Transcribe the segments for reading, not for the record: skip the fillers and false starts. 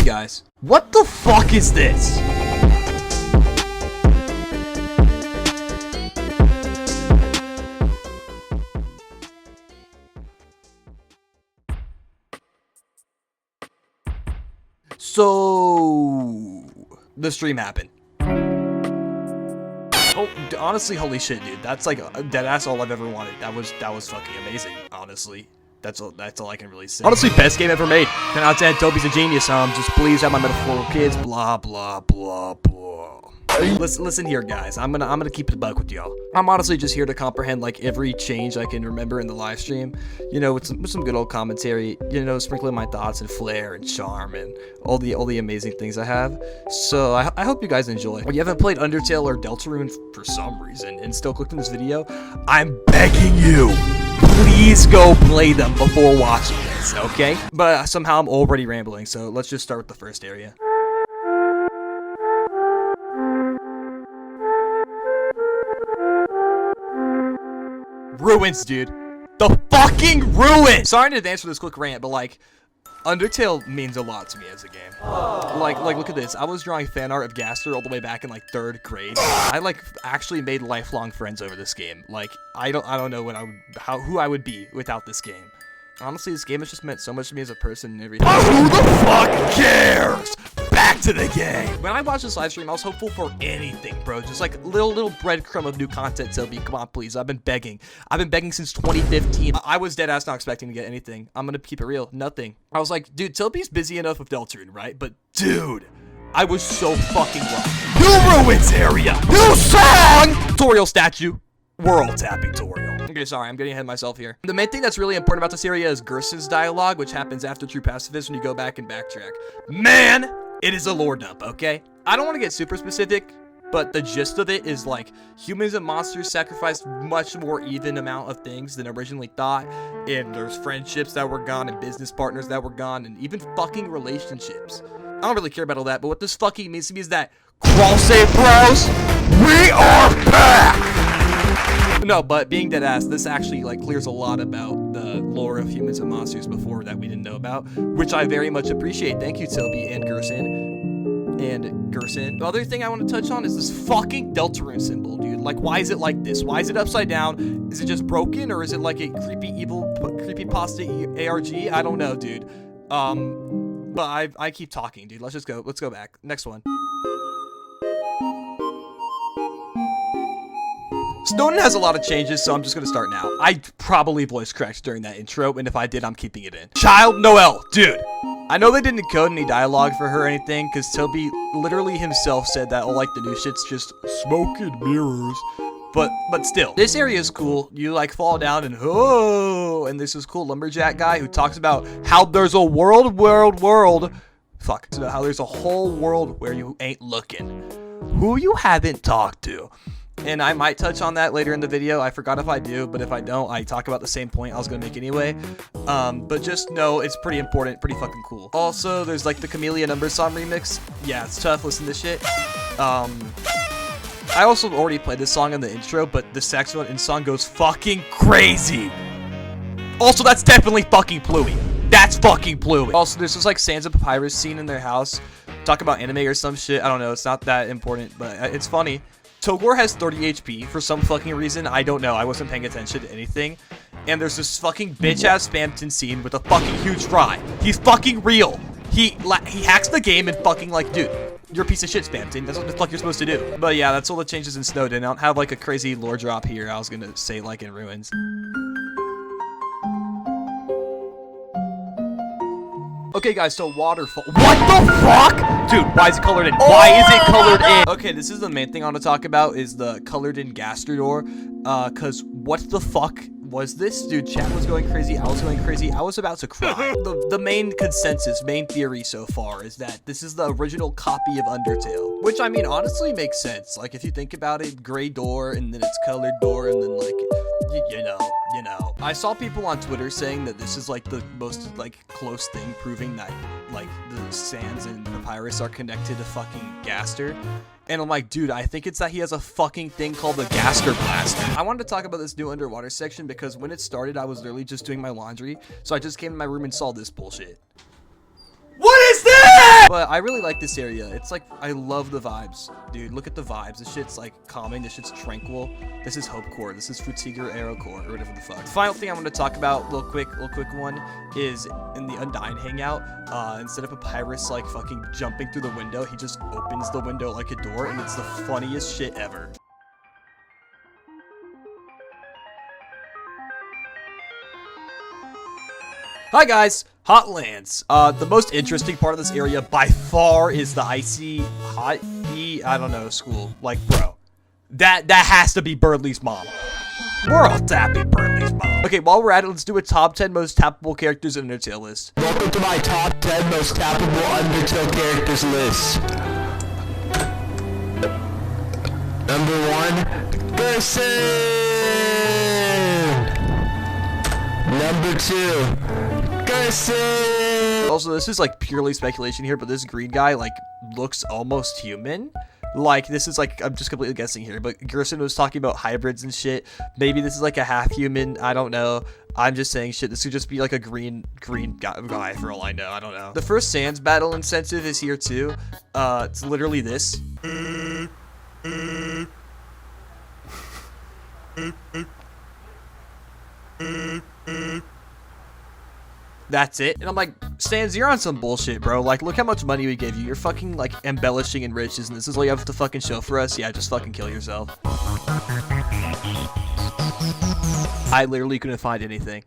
guys, what the fuck is this? So, the stream happened. Oh, honestly, holy shit, dude. That's like deadass all I've ever wanted. That was fucking amazing, honestly. That's all I can really say. Honestly, best game ever made. 10 out of 10, Toby's a genius. Just please have my metaphorical kids. Blah, blah, blah, blah. Listen here, guys. I'm gonna keep it a buck with y'all. I'm honestly just here to comprehend like every change I can remember in the live stream. You know, with some good old commentary. You know, sprinkling my thoughts and flair and charm and all the amazing things I have. So I hope you guys enjoy. If you haven't played Undertale or Deltarune for some reason and still clicked on this video, I'm begging you, please go play them before watching this, okay? But somehow I'm already rambling, so let's just start with the first area. Ruins, dude. The fucking ruins! Sorry in advance for this quick rant, but like, Undertale means a lot to me as a game. Like, look at this. I was drawing fan art of Gaster all the way back in like 3rd grade. I like actually made lifelong friends over this game. Like, I don't know who I would be without this game. Honestly, this game has just meant so much to me as a person and everything. Who the fuck cares? Back to the game. When I watched this live stream, I was hopeful for anything, bro. Just like little breadcrumb of new content, Toby. Come on, please. I've been begging. I've been begging since 2015. I was dead ass not expecting to get anything. I'm gonna keep it real. Nothing. I was like, dude, Toby's busy enough with Deltarune, right? But dude, I was so fucking wrong. New ruins area. New song. Tutorial statue. World tapping tutorial. Okay, sorry, I'm getting ahead of myself here. The main thing that's really important about this area is Gersa's dialogue, which happens after True Pacifist when you go back and backtrack. Man, it is a lore dump, okay? I don't want to get super specific, but the gist of it is like humans and monsters sacrificed much more even amount of things than originally thought, and there's friendships that were gone and business partners that were gone and even fucking relationships. I don't really care about all that, but what this fucking means to me is that crawl safe, bros, we are back! No, but being dead ass, this actually like clears a lot about the lore of humans and monsters before that we didn't know about, which I very much appreciate. Thank you, Toby and Gerson. The other thing I want to touch on is this fucking Deltarune symbol, dude. Like, why is it like this? Why is it upside down? Is it just broken, or is it like a creepy, evil, creepypasta ARG? I don't know, dude. But I keep talking, dude. Let's go back. Next one. Snowden has a lot of changes, so I'm just gonna start now. I probably voice cracked during that intro, and if I did, I'm keeping it in. Child Noelle, dude. I know they didn't code any dialogue for her or anything, because Toby literally himself said that all like the new shit's just smoke and mirrors. But still, this area is cool. You like fall down and and there's this cool lumberjack guy who talks about how there's a world. Fuck. So how there's a whole world where you ain't looking. Who you haven't talked to. And I might touch on that later in the video. I forgot if I do, but if I don't, I talk about the same point I was gonna make anyway. But just know it's pretty important, pretty fucking cool. Also, there's like the Camellia Number Song remix. Yeah, it's tough, listen to this shit. I also already played this song in the intro, but the saxophone in song goes fucking crazy. Also, that's definitely fucking Pluie. That's fucking Pluie. Also, there's this like Sands of Papyrus scene in their house. Talk about anime or some shit. I don't know, it's not that important, but it's funny. Togor has 30 HP for some fucking reason. I don't know. I wasn't paying attention to anything. And there's this fucking bitch-ass Spamton scene with a fucking huge fry. He's fucking real. He hacks the game and fucking like, dude, you're a piece of shit, Spamton. That's what the fuck you're supposed to do. But yeah, that's all the changes in Snowden. I don't have like a crazy lore drop here. I was gonna say like in Ruins. Okay, guys, so waterfall. What the fuck? Dude, why is it colored in? Why is it colored in? Okay, this is the main thing I want to talk about is the colored in Gaster door. Cause what the fuck was this? Dude, chat was going crazy. I was going crazy. I was about to cry. The main consensus, main theory so far is that this is the original copy of Undertale. Which, I mean, honestly makes sense. Like, if you think about it, gray door, and then it's colored door, and then, like, you know. I saw people on Twitter saying that this is, like, the most, like, close thing proving that, like, the Sands and Papyrus are connected to fucking Gaster. And I'm like, dude, I think it's that he has a fucking thing called the Gaster Blaster. I wanted to talk about this new underwater section because when it started, I was literally just doing my laundry. So I just came to my room and saw this bullshit. What is that? But I really like this area. It's like, I love the vibes. Dude, look at the vibes. This shit's like calming. This shit's tranquil. This is Hope Core. This is Futiger Arrow Core, or whatever the fuck. The final thing I'm gonna talk about, real quick one, is in the Undying hangout, instead of Papyrus like fucking jumping through the window, he just opens the window like a door, and it's the funniest shit ever. Hi guys, Hotlands. The most interesting part of this area by far is the icy hot I don't know, school. Like, bro, that has to be Birdley's mom. We're all tapping Birdley's mom. Okay, while we're at it, let's do a top 10 most tappable characters in Undertale list. Welcome to my top 10 most tappable Undertale characters list. Number 1, Gerson. Number 2, Gerson. Also, this is like purely speculation here, but this green guy like looks almost human. Like, this is like, I'm just completely guessing here, but Gerson was talking about hybrids and shit. Maybe this is like a half human. I don't know. I'm just saying shit. This could just be like a green guy for all I know. I don't know. The first Sans battle incentive is here too. It's literally this. That's it. And I'm like, Sans, you're on some bullshit, bro. Like, look how much money we gave you. You're fucking, like, embellishing in riches, and this is all you have to fucking show for us? Yeah, just fucking kill yourself. I literally couldn't find anything.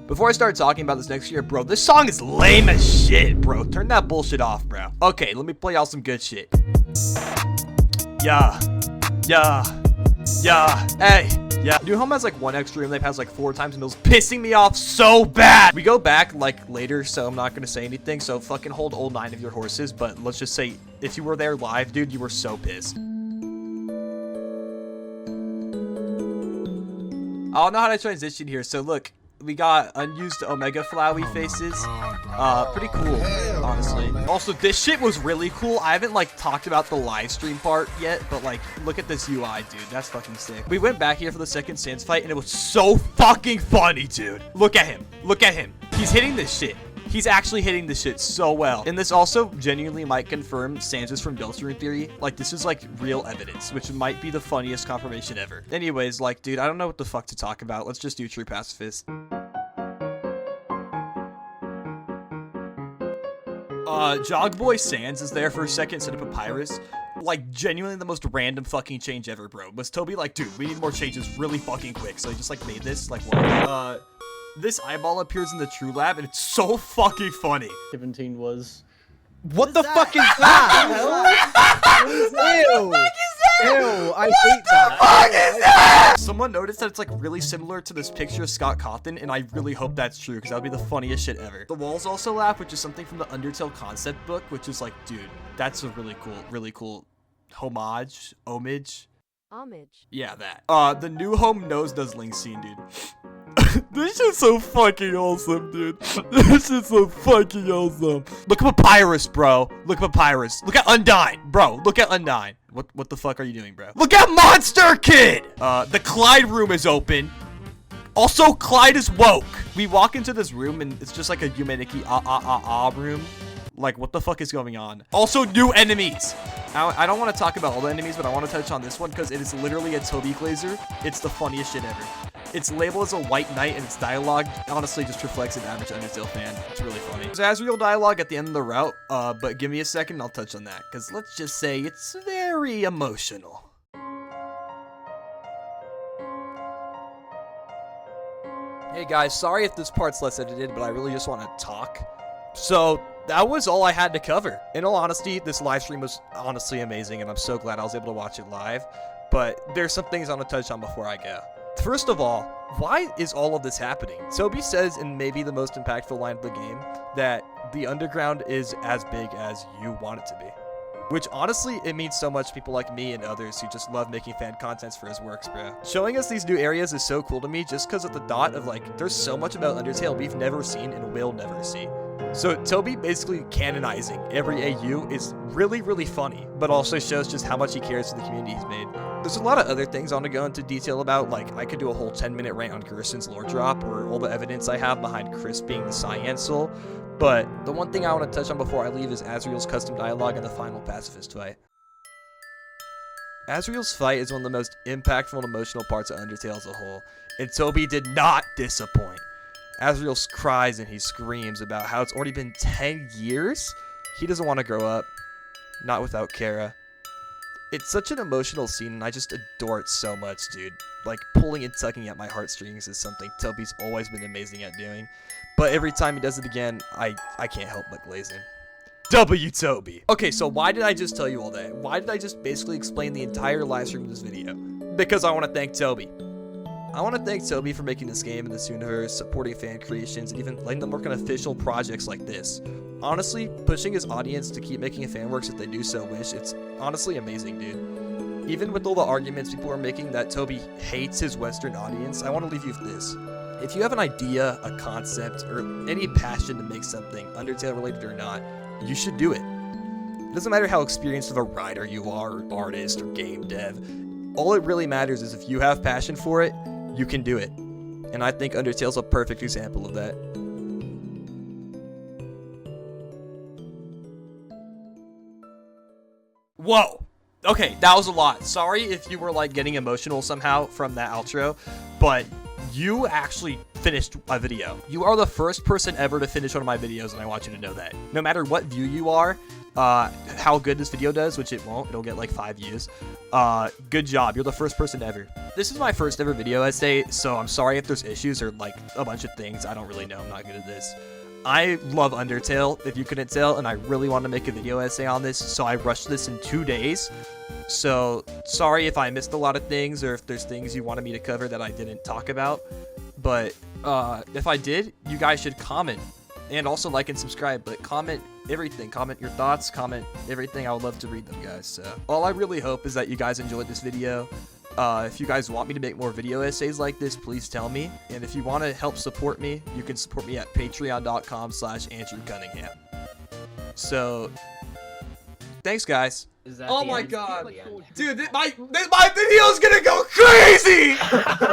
Before I start talking about this next year, bro, this song is lame as shit, bro. Turn that bullshit off, bro. Okay, let me play y'all some good shit. Yeah. Hey. Yeah, New Home has like one extra room. They've had like 4 times, and it was pissing me off so bad. We go back like later, so I'm not gonna say anything. So fucking hold all 9 of your horses. But let's just say, if you were there live, dude, you were so pissed. I don't know how to transition here. So look, we got unused Omega Flowey faces. Pretty cool, honestly. Also, this shit was really cool. I haven't like talked about the live stream part yet, but like, look at this UI, dude. That's fucking sick. We went back here for the second Sans fight, and it was so fucking funny, dude. Look at him. Look at him. He's hitting this shit. He's actually hitting this shit so well. And this also genuinely might confirm Sans is from Deltarune theory. Like, this is like real evidence, which might be the funniest confirmation ever. Anyways, like, dude, I don't know what the fuck to talk about. Let's just do True Pacifist. Jogboy Sans is there for a second instead of Papyrus. Like, genuinely the most random fucking change ever, bro. Was Toby like, dude, we need more changes really fucking quick. So he just like made this, like, what? This eyeball appears in the True Lab, and it's so fucking funny. 17 was... What the fuck is that? Ew. Ew, I hate that. Someone noticed that it's like really similar to this picture of Scott Cawthon, and I really hope that's true, because that would be the funniest shit ever. The walls also laugh, which is something from the Undertale concept book, which is like, dude, that's a really cool homage. Yeah, that. The New Home nose does link scene, dude. This shit's so fucking awesome, dude. This shit's so fucking awesome. Look at Papyrus, bro. Look at Papyrus. Look at Undying, bro. Look at Undying. What the fuck are you doing, bro? Look at Monster Kid. The Clyde room is open. Also, Clyde is woke. We walk into this room, and it's just like a Yumeniki room. Like, what the fuck is going on? Also, new enemies. I don't want to talk about all the enemies, but I want to touch on this one because it is literally a Toby Glazer. It's the funniest shit ever. It's labeled as a white knight, and its dialogue honestly just reflects an average Undertale fan. It's really funny. There's Asriel dialogue at the end of the route, but give me a second, I'll touch on that, because let's just say it's very emotional. Hey guys, sorry if this part's less edited, but I really just want to talk. So, that was all I had to cover. In all honesty, this live stream was honestly amazing, and I'm so glad I was able to watch it live. But there's some things I want to touch on before I go. First of all, why is all of this happening? Toby says in maybe the most impactful line of the game that the underground is as big as you want it to be. Which honestly, it means so much to people like me and others who just love making fan contents for his works, bro. Showing us these new areas is so cool to me just because of the thought of like, there's so much about Undertale we've never seen and will never see. So Toby basically canonizing every AU is really, really funny, but also shows just how much he cares for the community he's made. There's a lot of other things I want to go into detail about, like I could do a whole 10-minute rant on Gerson's lore drop, or all the evidence I have behind Chris being the Cyan Soul, But the one thing I want to touch on before I leave is Asriel's custom dialogue in the final pacifist fight. Asriel's fight is one of the most impactful and emotional parts of Undertale as a whole, and Toby did not disappoint. Asriel cries and he screams about how it's already been 10 years? He doesn't want to grow up. Not without Kara. It's such an emotional scene and I just adore it so much, dude. Like, pulling and tugging at my heartstrings is something Toby's always been amazing at doing. But every time he does it again, I can't help but glaze him. W Toby. Okay, so why did I just tell you all that? Why did I just basically explain the entire live stream of this video? Because I want to thank Toby. I want to thank Toby for making this game in this universe, supporting fan creations, and even letting them work on official projects like this. Honestly, pushing his audience to keep making fan works if they do so wish, it's honestly amazing, dude. Even with all the arguments people are making that Toby hates his Western audience, I want to leave you with this. If you have an idea, a concept, or any passion to make something, Undertale related or not, you should do it. It doesn't matter how experienced of a writer you are, or artist, or game dev. All it really matters is if you have passion for it, you can do it. And I think Undertale's a perfect example of that. Whoa! Okay, that was a lot. Sorry if you were like getting emotional somehow from that outro, but you actually finished a video. You are the first person ever to finish one of my videos, and I want you to know that. No matter what view you are, how good this video does, which it won't, it'll get like 5 views. Good job, you're the first person ever. This is my first ever video essay, so I'm sorry if there's issues or like a bunch of things. I don't really know, I'm not good at this. I love Undertale, if you couldn't tell, and I really want to make a video essay on this, so I rushed this in 2 days. So, sorry if I missed a lot of things, or if there's things you wanted me to cover that I didn't talk about. But, if I did, you guys should comment, and also like and subscribe, but comment everything. Comment your thoughts, comment everything. I would love to read them, guys. So, all I really hope is that you guys enjoyed this video. If you guys want me to make more video essays like this, please tell me. And if you want to help support me, you can support me at patreon.com/AndrewCunningham. So, thanks, guys. Oh my god. Dude, my video's gonna go crazy!